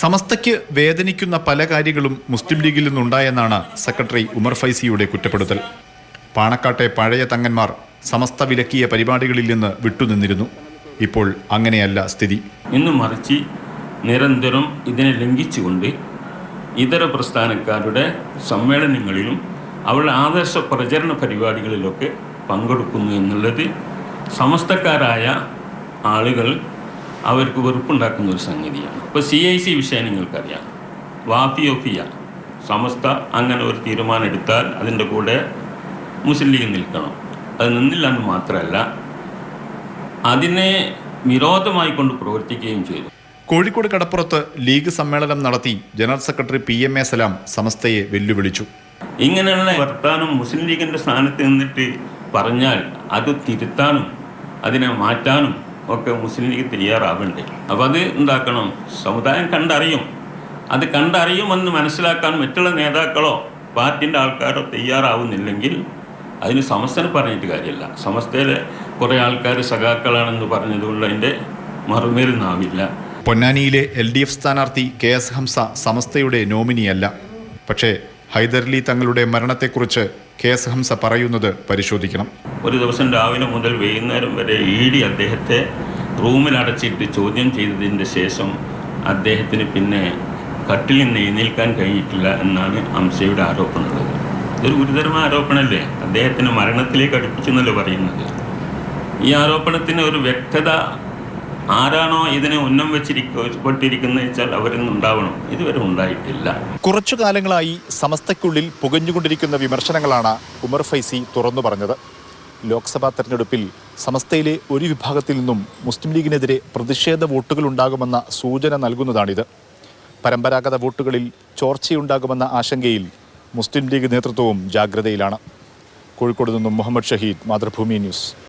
സമസ്തയ്ക്ക് വേദനിക്കുന്ന പല കാര്യങ്ങളും മുസ്ലിം ലീഗിൽ നിന്നുണ്ടായെന്നാണ് സെക്രട്ടറി ഉമർ ഫൈസിയുടെ കുറ്റപ്പെടുത്തൽ. പാണക്കാട്ടെ പഴയ തങ്ങന്മാർ സമസ്ത വിലക്കിയ പരിപാടികളിൽ നിന്ന് വിട്ടുനിന്നിരുന്നു. ഇപ്പോൾ അങ്ങനെയല്ല സ്ഥിതി. ഇന്ന് മറിച്ച് നിരന്തരം ഇതിനെ ലംഘിച്ചുകൊണ്ട് ഇതര പ്രസ്ഥാനക്കാരുടെ സമ്മേളനങ്ങളിലും അവരുടെ ആദർശ പ്രചരണ പരിപാടികളിലൊക്കെ പങ്കെടുക്കുന്നു എന്നുള്ളത് സമസ്തക്കാരായ ആളുകൾ അവർക്ക് വെറുപ്പുണ്ടാക്കുന്ന ഒരു സംഗതിയാണ്. ഇപ്പോൾ CIC വിഷയം നിങ്ങൾക്കറിയാം. വാഫിയോഫിയ സമസ്ത അങ്ങനെ ഒരു തീരുമാനം എടുത്താൽ അതിൻ്റെ കൂടെ മുസ്ലിം ലീഗ് നിൽക്കണം. അത് നിന്നില്ല എന്ന് മാത്രമല്ല, അതിനെ വിരോധമായി കൊണ്ട് പ്രവർത്തിക്കുകയും ചെയ്തു. കോഴിക്കോട് കടപ്പുറത്ത് ലീഗ് സമ്മേളനം നടത്തി ജനറൽ സെക്രട്ടറി PMA സലാം സമസ്തയെ വെല്ലുവിളിച്ചു. ഇങ്ങനെയുള്ള വർത്താനം മുസ്ലിം ലീഗിൻ്റെ സ്ഥാനത്ത് നിന്നിട്ട് പറഞ്ഞാൽ അത് തിരുത്താനും അതിനെ മാറ്റാനും ഒക്കെ മുസ്ലിം ലീഗ് തയ്യാറാവണ്ടേ? അപ്പോൾ അത് എന്താക്കണം? സമുദായം കണ്ടറിയും. അത് കണ്ടറിയുമെന്ന് മനസ്സിലാക്കാൻ മറ്റുള്ള നേതാക്കളോ പാർട്ടിൻ്റെ ആൾക്കാരോ തയ്യാറാവുന്നില്ലെങ്കിൽ അതിന് സമസ്തനെ പറഞ്ഞിട്ട് കാര്യമില്ല. സമസ്തയിലെ കുറേ ആൾക്കാർ സഖാക്കളാണെന്ന് പറഞ്ഞതുകൊണ്ട് അതിൻ്റെ മറുമേറുന്നാവില്ല. പൊന്നാനിയിലെ LDF സ്ഥാനാർത്ഥി KS ഹംസ സമസ്തയുടെ നോമിനിയല്ല. പക്ഷേ ഹൈദരലി തങ്ങളുടെ മരണത്തെക്കുറിച്ച് KS ഹംസ പറയുന്നത് പരിശോധിക്കണം. ഒരു ദിവസം രാവിലെ മുതൽ വൈകുന്നേരം വരെ ED അദ്ദേഹത്തെ റൂമിൽ അടച്ചിട്ട് ചോദ്യം ചെയ്തതിൻ്റെ ശേഷം അദ്ദേഹത്തിന് പിന്നെ കട്ടിൽ നിന്ന് എഴുന്നേൽക്കാൻ കഴിഞ്ഞിട്ടില്ല എന്നാണ് ഹംസയുടെ ആരോപണമുള്ളത്. ഇതൊരു ഗുരുതരമായ ആരോപണമല്ലേ? അദ്ദേഹത്തിന് മരണത്തിലേക്ക് അടുപ്പിച്ചെന്നല്ലേ പറയുന്നത്. ഈ ആരോപണത്തിന് ഒരു വ്യക്തത ആരാണോ ഇതിനെ ഉന്നം വെച്ചിരിപ്പെട്ടിരിക്കുന്നത് വെച്ചാൽ അവരൊന്നും ഉണ്ടാവണം. ഇതുവരെ ഉണ്ടായിട്ടില്ല. കുറച്ചു കാലങ്ങളായി സമസ്തയ്ക്കുള്ളിൽ പുകഞ്ഞുകൊണ്ടിരിക്കുന്ന വിമർശനങ്ങളാണ് ഉമർ ഫൈസി തുറന്നു പറഞ്ഞത്. ലോക്സഭാ തെരഞ്ഞെടുപ്പിൽ സമസ്തയിലെ ഒരു വിഭാഗത്തിൽ നിന്നും മുസ്ലിം ലീഗിനെതിരെ പ്രതിഷേധ വോട്ടുകൾ ഉണ്ടാകുമെന്ന സൂചന നൽകുന്നതാണിത്. പരമ്പരാഗത വോട്ടുകളിൽ ചോർച്ചയുണ്ടാകുമെന്ന ആശങ്കയിൽ മുസ്ലിം ലീഗ് നേതൃത്വവും ജാഗ്രതയിലാണ്. കോഴിക്കോട് നിന്നും മുഹമ്മദ് ഷഹീദ്, മാതൃഭൂമി ന്യൂസ്.